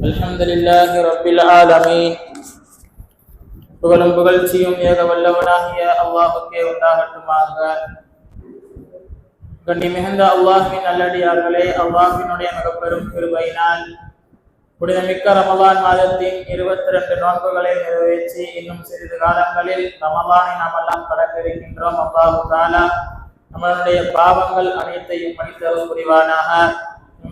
அல்ஹம்துலில்லாஹி ரப்பில் ஆலமீன். புகழும் புகழ்ச்சியும் ஏக வல்லவனாகிய அல்லாஹ்வுக்கே உண்டாகட்டுமாக. கண்ணியம் மிகுந்த அல்லாஹ்வின் நல்லடியார்களே, அல்லாஹ்வினுடைய மிகப்பெரும் கிருபையினால் புனிதமிக்க ரமலான் மாதத்தின் 22 நோன்புகளை நிறைவேற்றி இன்னும் சிறிது காலங்களில் ரமலானை நாம் எல்லாம் கடக்க இருக்கின்றோம். அல்லாஹ் தஆலா நம்மளுடைய பாவங்கள் அனைத்தையும் மன்னித்தருள் புரிவானாக.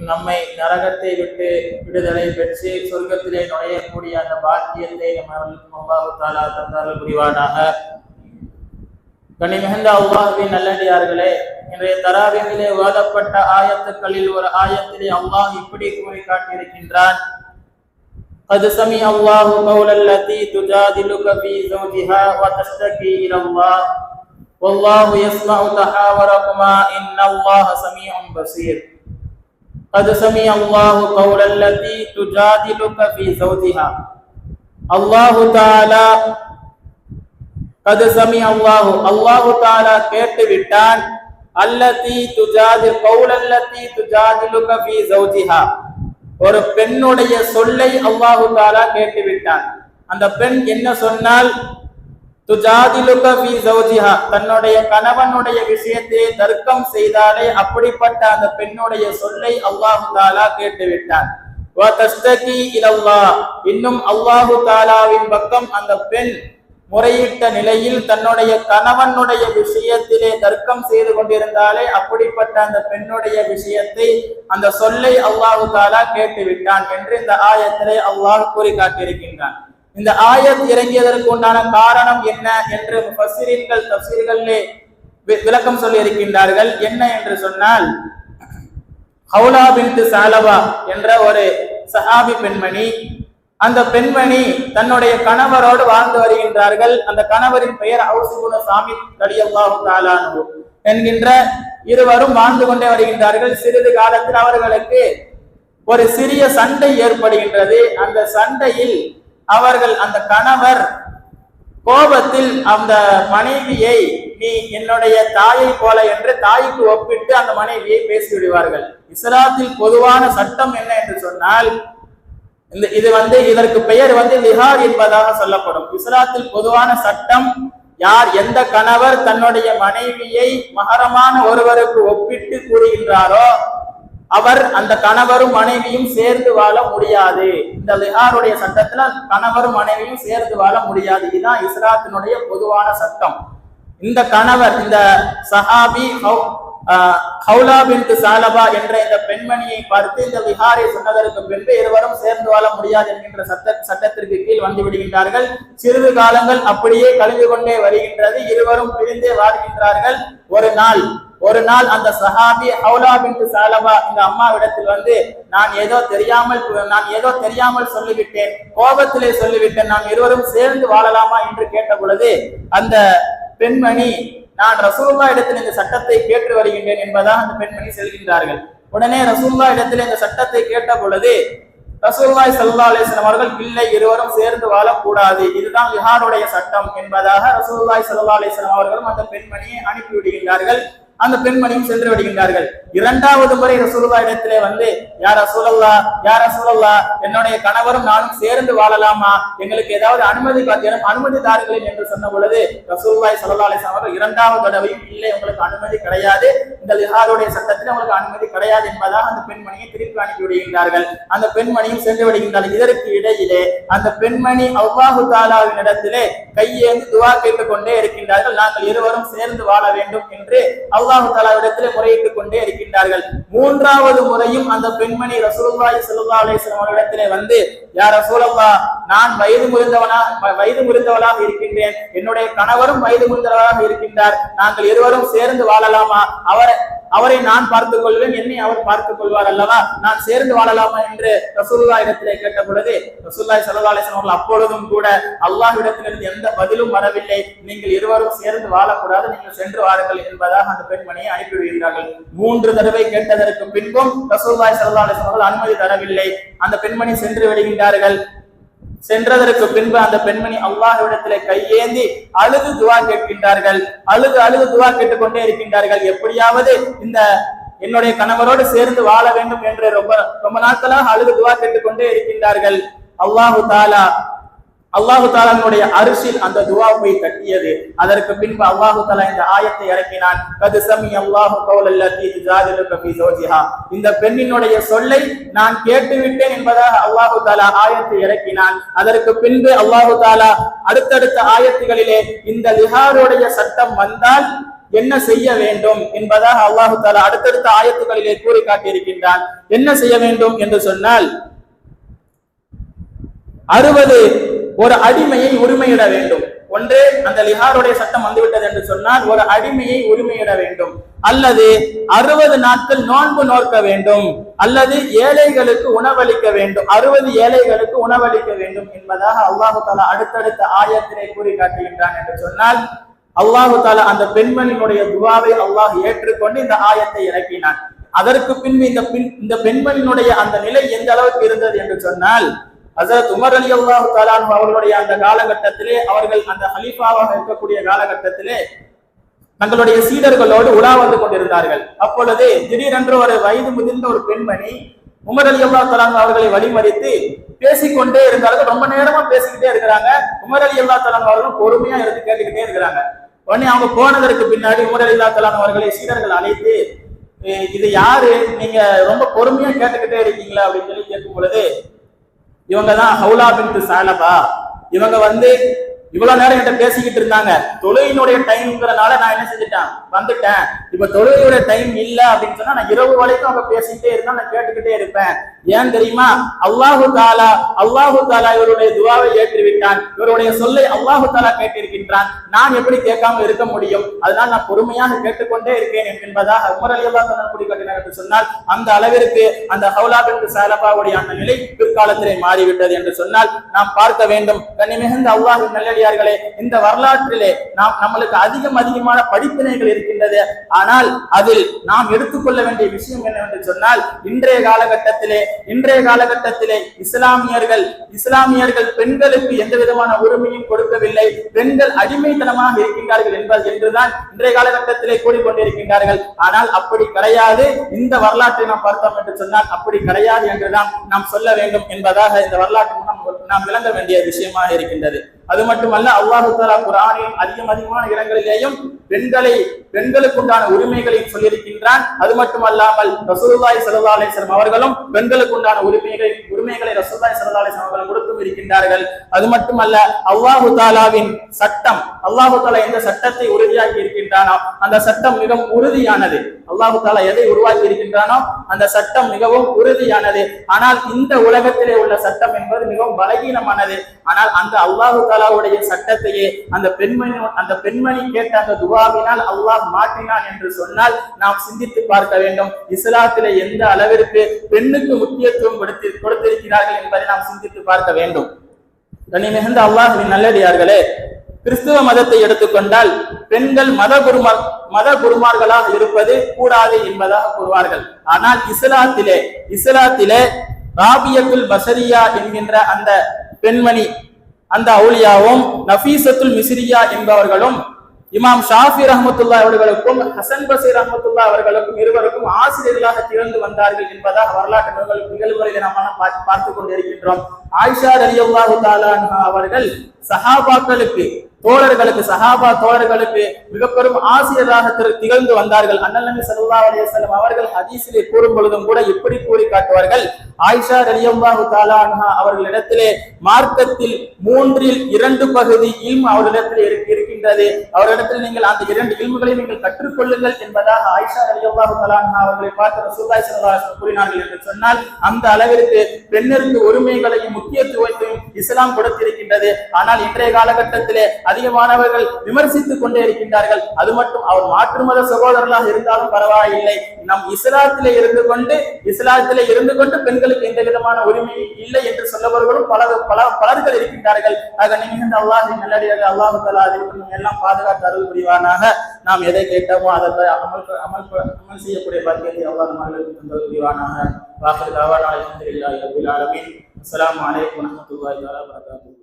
நம்மை நரகத்தை விட்டு விடுதலை பெற்று சொர்க்கத்திலே நுழையக்கூடிய அந்த பாக்கியத்தை அல்லாஹ் தஆலா தந்தருள் புரிவானாக. கண்ணிமிகுந்த அல்லாஹ்வின் நல்லடியார்களே, இன்றைய தராவீஹிலே ஓதப்பட்ட ஆயத்துக்களில் ஒரு ஆயத்திலே அல்லாஹ் இப்படி கூறி காட்டியிருக்கின்றான். கத் சமி அல்லாஹு கௌலல் லதி துஜாதிலுக ஃபீ ஸௌஜிஹா வ தஷ்தகி இலல்லாஹ் வல்லாஹு யஸ்மஉ தஹாவரகுமா இன்னல்லாஹ ஸமீஉன் பஸீர். قد سمع الله قول التي تجادلك في زوجها. الله تعالى قد سمع الله تعالى கேட்டு விட்டான். التي تجادل قول التي تجادلك في زوجها. ஒரு பெண்ணுடைய சொல்லை அல்லாஹ் தஆலா கேட்டு விட்டான். அந்த பெண் என்ன சொன்னால், துஜாதிலுக ஃபீ ஸௌஜிஹா, தன்னுடைய கணவனுடைய விஷயத்திலே தர்க்கம் செய்தாலே அப்படிப்பட்ட அந்த பெண்ணுடைய சொல்லை அல்லாஹ் தஆலா கேட்டுவிட்டான். வ தஸ்தகி இலல்லாஹ், இன்னும் அல்லாஹ் தஆலாவின் பக்கம் அந்த பெண் முறையிட்ட நிலையில் தன்னுடைய கணவனுடைய விஷயத்திலே தர்க்கம் செய்து கொண்டிருந்தாலே அப்படிப்பட்ட அந்த பெண்ணுடைய விஷயத்தை அந்த சொல்லை அல்லாஹ் தஆலா கேட்டுவிட்டான் என்று இந்த ஆயத்திலே அல்லாஹ் கூறி காட்டியிருக்கின்றான். இந்த ஆயத் இறங்கியதற்கு உண்டான காரணம் என்ன என்று முஃபஸ்ஸிரீன்கள் தஃப்ஸீர்களிலே விளக்கம் சொல்லி இருக்கின்றார்கள். என்ன என்று சொன்னால், ஹவுலா பின்த் ஸஅலபா என்ற ஒரு சஹாபி பெண்மணி, அந்த பெண்மணி தன்னுடைய கணவரோடு வாழ்ந்து வருகின்றார்கள். அந்த கணவரின் பெயர் அவ்ஸ் இப்னு சாமித் ரலியல்லாஹு தஆலா அன்ஹு என்கின்ற இருவரும் வாழ்ந்து கொண்டே வருகின்றார்கள். சிறிது காலத்தில் அவர்களுக்கு ஒரு சிறிய சண்டை ஏற்படுகின்றது. அந்த சண்டையில் அவர்கள், அந்த கணவர் கோபத்தில் அந்த மனைவியை, நீ என்னுடைய தாயை போல என்று தாய்க்கு ஒப்பிட்டு அந்த மனைவியை பேசிவிடுவார்கள். இஸ்லாத்தில் பொதுவான சட்டம் என்ன என்று சொன்னால், இதற்கு பெயர் லிஹார் என்பதாக சொல்லப்படும். இஸ்லாத்தில் பொதுவான சட்டம், யார் எந்த கணவர் தன்னுடைய மனைவியை மஹரமான ஒருவருக்கு ஒப்பிட்டு கூறுகின்றாரோ அவர், அந்த கணவரும் மனைவியும் சேர்ந்து வாழ முடியாது. இந்த லிஹாருடைய சட்டத்துல கணவரும் மனைவியும் சேர்ந்து வாழ முடியாது. இதுதான் இஸ்லாத்தினுடைய பொதுவான சட்டம். இந்த கணவர், இந்த சஹாபி ஹவுலா பின்த் ஸஅலபா என்ற இந்த பெண்மணியை பார்த்து இந்த லிஹாரை சொன்னதற்கு பின்பு இருவரும் சேர்ந்து வாழ முடியாது என்கின்ற சட்டத்திற்கு கீழ் வந்து விடுகின்றார்கள். சிறிது காலங்கள் அப்படியே கழிந்து கொண்டே வருகின்றது. இருவரும் பிரிந்தே வாழ்கின்றார்கள். ஒரு நாள் அந்த சஹாபி ஹவுலா பின்த் ஸஅலபா இந்த அம்மாவிடத்தில் நான் ஏதோ தெரியாமல் சொல்லிவிட்டேன், கோபத்திலே சொல்லிவிட்டேன், நாம் இருவரும் சேர்ந்து வாழலாமா என்று கேட்ட பொழுது அந்த பெண்மணி, நான் ரசூலுல்லாஹ் இடத்தில் இந்த சட்டத்தை கேட்டு வருகின்றேன் என்பதாக அந்த பெண்மணி செல்கின்றார்கள். உடனே ரசூலுல்லாஹ் இடத்தில் இந்த சட்டத்தை கேட்ட பொழுது ரசூலுல்லாஹி ஸல்லல்லாஹு அலைஹி வஸல்லம் அவர்கள், இல்லை, இருவரும் சேர்ந்து வாழக்கூடாது, இதுதான் லிஹாருடைய சட்டம் என்பதாக ரசூலுல்லாஹி ஸல்லல்லாஹு அலைஹி வஸல்லம் அவர்களும் அந்த பெண்மணியை அனுப்பிவிடுகின்றார்கள். அந்த பெண்மணியும் சென்று விடுகின்றார்கள். இரண்டாவது முறை ரசூலுல்லாஹ் இடத்திலே யா ரசூலல்லாஹ், என்னுடைய கணவரும் நானும் சேர்ந்து வாழலாமா, எங்களுக்கு ஏதாவது அனுமதி தாருங்கள் என்று சொன்ன பொழுது ரசூலுல்லாஹி ஸல்லல்லாஹு அலைஹி வஸல்லம் அவர்கள் இரண்டாவது தடவையும், இல்லை, உங்களுக்கு அனுமதி கிடையாது, இந்த லிஹாருடைய சட்டத்தில் உங்களுக்கு அனுமதி கிடையாது என்பதாக அந்த பெண்மணியை திருப்பி அனுப்பி விடுகின்றார்கள். அந்த பெண்மணியும் சென்று விடுகின்றார்கள். இதற்கு இடையிலே அந்த பெண்மணி அல்லாஹ் தஆலாவின் இடத்திலே கையேந்தி துஆ கேட்டுக் கொண்டே இருக்கின்றார்கள். நாங்கள் இருவரும் சேர்ந்து வாழ வேண்டும் என்று அல்லாஹ் தஆலாவிடத்திலே முறையிட்டுக் கொண்டே இருக்கின்றார்கள். மூன்றாவது முறையும் அந்த பெண்மணி ரசூலுல்லாஹி ஸல்லல்லாஹு அலைஹி வஸல்லம் அவர்களிடத்திலே யா ரசூலல்லாஹ், நான் வயது முதிர்ந்தவளாக இருக்கின்றேன், என்னுடைய கணவரும் வயது முதிர்ந்தவராக இருக்கின்றார், நாங்கள் இருவரும் சேர்ந்து வாழலாமா, அவரை நான் பார்த்துக் கொள்வேன், என்னை அவர் பார்த்துக் கொள்வார் அல்லவா, நான் சேர்ந்து வாழலாமா என்று ரசூலுல்லாஹ் இடத்திலே கேட்ட பொழுது ரசூலுல்லாஹி ஸல்லல்லாஹு அலைஹி வஸல்லம் அவர்கள் அப்பொழுதும் கூட அல்லாஹ்விடத்திலிருந்து எந்த பதிலும் வரவில்லை, நீங்கள் இருவரும் சேர்ந்து வாழக்கூடாது, நீங்கள் சென்று வாருங்கள் என்பதாக அந்த பெண்மணியை அனுப்பிவிடுகிறார்கள். 3 தடவை கேட்டதற்கு பின்பும் ரசூலுல்லாஹி ஸல்லல்லாஹு அலைஹி வஸல்லம் அவர்கள் அனுமதி தரவில்லை. அந்த பெண்மணி சென்று விடுகின்றார்கள். சென்றதற்கு பின்பு அந்த பெண்மணி அல்லாஹ்விடத்திலே கையேந்தி அழுது துஆ கேட்கின்றார்கள். அழுது துஆ கேட்டுக்கொண்டே இருக்கின்றார்கள். எப்படியாவது இந்த என்னுடைய கணவரோடு சேர்ந்து வாழ வேண்டும் என்று ரொம்ப ரொம்ப நாட்களாக அழுது துவா கேட்டுக்கொண்டே இருக்கின்றார்கள். அல்லாஹு தாலாவுடைய அரிசில் அந்த துவா போய் கட்டியது. அதற்கு பின்பு அல்லாஹு தாலா இந்த ஆயத்தை இறக்கினான். கது சமி அல்லாஹு கௌலல்லதி துஜாதிலுக ஃபீ ஸௌஜிஹா. இந்த பெண்ணினுடைய சொல்லை நான் கேட்டுவிட்டேன் என்பதாக அல்லாஹு தாலா ஆயத்தை இறக்கினான். அதற்கு பின்பு அல்லாஹு தாலா அடுத்தடுத்த ஆயத்துகளிலே இந்த லிஹாருடைய சட்டம் வந்தால் என்ன செய்ய வேண்டும் என்பதாக அல்லாஹு தாலா அடுத்தடுத்த ஆயத்துகளிலே கூறி காட்டியிருக்கின்றான். என்ன செய்ய வேண்டும் என்று சொன்னால் 60 ஒரு அடிமையை உரிமையிட வேண்டும். ஒன்றே அந்த லிஹாருடைய சட்டம் வந்துவிட்டது என்று சொன்னால் ஒரு அடிமையை உரிமையிட வேண்டும், அல்லது 60 நாட்கள் நோன்பு நோக்க வேண்டும், அல்லது ஏழைகளுக்கு உணவளிக்க வேண்டும், 60 ஏழைகளுக்கு உணவளிக்க வேண்டும் என்பதாக அல்லாஹு தாலா அடுத்தடுத்த ஆயத்தினை கூறி காட்டுகின்றான் என்று சொன்னால் அல்லாஹு தாலா அந்த பெண்மணியினுடைய துவாவை அல்லாஹ் ஏற்றுக்கொண்டு இந்த ஆயத்தை இறக்கினான். அதற்கு பின்பு இந்த பெண்மணியினுடைய அந்த நிலை எந்த அளவுக்கு இருந்தது என்று சொன்னால் ஹஜ்ரத் உமர் ரலியல்லாஹு தஆலா அன்ஹு அவர்களுடைய அந்த காலகட்டத்திலே, அவர்கள் அந்த ஹலீஃபாவாக இருக்கக்கூடிய காலகட்டத்திலே தங்களுடைய சீடர்களோடு உலா வந்து கொண்டிருந்தார்கள். அப்பொழுது திடீரென்று ஒரு வயது முதிர்ந்த ஒரு பெண்மணி உமர் ரலியல்லாஹு தஆலா அன்ஹு அவர்களை வழிமறித்து பேசிக்கொண்டே இருந்தார்கள். ரொம்ப நேரமா பேசிக்கிட்டே இருக்கிறாங்க. உமர் ரலியல்லாஹு தஆலா அன்ஹு அவர்களும் பொறுமையா இருந்து கேட்டுக்கிட்டே இருக்கிறாங்க. உடனே அவங்க போனதற்கு பின்னாடி உமர் ரலியல்லாஹு தஆலா அன்ஹு அவர்களை சீடர்கள் அழைத்து, இது யாரு, நீங்க ரொம்ப பொறுமையா கேட்டுக்கிட்டே இருக்கீங்களா அப்படின்னு சொல்லி கேட்கும் பொழுது, இவங்கதான் ஹவுலா பின்த் சாலபா, இவங்க இவ்வளவு நேரம் என்கிட்ட பேசிக்கிட்டு இருந்தாங்க. தொழுகையினுடைய டைம்ங்கிறனால நான் என்ன செஞ்சுட்டேன், வந்துட்டேன். இப்ப தொழுகையுடைய டைம் இல்ல அப்படின்னு சொன்னா நான் இரவு வரைக்கும் அவங்க பேசிக்கிட்டே இருந்தா நான் கேட்டுக்கிட்டே இருப்பேன். ஏன் தெரியுமா, அல்லாஹு தாலா இவருடைய துவாவை ஏற்றுவிட்டான், இவருடைய சொல்லை அல்லாஹு தாலா கேட்டிருக்கின்றான், நான் எப்படி கேட்காம இருக்க முடியும், அதனால் நான் பொறுமையாக கேட்டுக்கொண்டே இருக்கேன் என்பதாக உமர் ரலியல்லாஹு தஆலா கூறி காட்டினார் என்று சொன்னால் அந்த அளவிற்கு அந்த ஹவுலா பின்த் சாலபாவுடைய அந்த நிலை பிற்காலத்திலே மாறிவிட்டது என்று சொன்னால் நாம் பார்க்க வேண்டும். கண்ணிமிகுந்த அல்லாஹ்வின் நல்லடியார்களே, இந்த வரலாற்றிலே நம்மளுக்கு அதிகமான படிப்பினைகள் இருக்கின்றது. ஆனால் அதில் நாம் எடுத்துக்கொள்ள வேண்டிய விஷயம் என்னவென்று சொன்னால், இன்றைய காலகட்டத்திலே இஸ்லாமியர்கள் பெண்களுக்கு எந்த விதமான உரிமையும் கொடுக்கவில்லை, பெண்கள் அடிமைத்தனமாக இருக்கின்றார்கள் என்றுதான் இன்றைய காலகட்டத்திலே கூறிக்கொண்டிருக்கின்றார்கள். ஆனால் அப்படி கிடையாது. இந்த வரலாற்றை நாம் பார்த்தோம் என்று சொன்னால் அப்படி கிடையாது என்றுதான் நாம் சொல்ல வேண்டும் என்பதாக இந்த வரலாற்று நாம் விளங்க வேண்டிய விஷயமாக இருக்கின்றது. அது மட்டுமல்ல, அல்லாஹு தஆலா குர்ஆனில் அதிகமான இடங்களிலேயும் பெண்களுக்குண்டான உரிமைகளையும் சொல்லியிருக்கின்றான். அது மட்டுமல்லாமல் ரசூலுல்லாஹி ஸல்லல்லாஹு அலைஹி வஸல்லம் அவர்களும் பெண்களுக்குண்டான உரிமைகளை ரசூலுல்லாஹி ஸல்லல்லாஹு அலைஹி வஸல்லம் அவர்கள் கொடுத்தும் இருக்கின்றார்கள். அது மட்டுமல்ல, அல்லாஹு தஆலாவின் சட்டம், அல்லாஹு தஆலா எந்த சட்டத்தை உறுதியாக்கி இருக்கின்றானோ அந்த சட்டம் மிகவும் உறுதியானது. அல்லாஹு தஆலா எதை உருவாக்கி இருக்கின்றானோ அந்த சட்டம் மிகவும் உறுதியானது. ஆனால் இந்த உலகத்திலே உள்ள சட்டம் என்பது மிகவும் பலகீனமானது. ஆனால் அந்த அல்லாஹு தஆலாவுடைய சட்டத்தையே அந்த பெண்மணி கேட்ட அந்த துஆவினால் அல்லாஹ் மாற்றினான் என்று சொன்னால் நாம் சிந்தித்து பார்க்க வேண்டும். இஸ்லாத்திலே எந்த அளவிற்கு பெண்ணுக்கு முக்கியத்துவம் கொடுத்திருக்கிறார்கள் என்பதை நாம் சிந்தித்து பார்க்க வேண்டும். கண்ணியமிகுந்த அல்லாஹ்வின் நல்லடியார்களே, கிறிஸ்துவ மதத்தை எடுத்துக்கொண்டால் பெண்கள் மத குருமார்களாக இருப்பது கூடாது என்பதாக கூறுவார்கள். ஆனால் இஸ்லாத்திலே ராபியத்துல் பஸரியா என்கின்ற அந்த பெண்மணி, அந்த அவுலியாவும் நஃபீசத்துல் மிஸ்ரியா என்பவர்களும் இமாம் ஷாஃபி ரஹ்மத்துல்லாஹி அவர்களுக்கும் ஹசன் பஸரி ரஹ்மத்துல்லாஹி அவர்களுக்கும் இருவருக்கும் ஆசிரியர்களாக திகழ்ந்து வந்தார்கள் என்பதாக வரலாற்று நிகழ்வுகளில் நாம் பார்த்து கொண்டிருக்கின்றோம். ஆயிஷா ரலியல்லாஹு தஆலா அன்ஹா அவர்கள் சஹாபா தோழர்களுக்கு மிக பெரும் ஆசிரியராக திகழ்ந்து வந்தார்கள். அண்ணல் நபி ஸல்லல்லாஹு அலைஹி வஸல்லம் அவர்கள் ஹதீஸிலே கூறும் பொழுதும் கூட இப்படி கூறி காட்டுவார்கள், ஆயிஷா ரலியல்லாஹு தஆலா அன்ஹா அவர்களிடத்திலே மார்க்கத்தில் 3/2 பகுதி இல்ம் அவர்களிடத்தில் இருக்கின்றது, அவரிடத்தில் நீங்கள் அந்த 2 இல்முகளை நீங்கள் கற்றுக்கொள்ளுங்கள் என்பதாக ஆயிஷா ரலியல்லாஹு தஆலா அன்ஹா அவர்களை பார்த்து ரசூலுல்லாஹி ஸல்லல்லாஹு அலைஹி வஸல்லம் கூறினார்கள் என்று சொன்னால் அந்த அளவிற்கு பெண்ணிற்கு உரிமைகளையும் முக்கியத்துவத்தையும் இஸ்லாம் கொடுத்திருக்கின்றது. ஆனால் இன்றைய காலகட்டத்திலே அதிகமானவர்கள் விமர்சித்துக் கொண்டே இருக்கின்றார்கள். அது மட்டும் அவர் மாற்று மத சகோதரர்களாக இருந்தாலும் பரவாயில்லை, நம் இஸ்லாத்திலே இருந்து கொண்டு பெண்களுக்கு எந்த விதமான உரிமை இல்லை என்று சொல்லவர்களும் பலர்கள் இருக்கின்றார்கள். ஆக மிகுந்த அல்லாஹ்வின் நல்லடியார்களே, அல்லாஹ் தஆலா அதில் எல்லாம் பாதுகாத்து அருள் புரிவானாக. நாம் எதை கேட்டோமோ அதை அமல் செய்யக்கூடிய பாக்கியத்தை அல்லாஹ் நம்மளுக்கு தந்தல் புரிவானாக. வாஹிர் தஅவானா அல்ஹம்துலில்லாஹி ரப்பில் ஆலமீன். அஸ்ஸலாமு அலைக்கும் வரஹ்மத்துல்லாஹி வபரகாத்துஹு.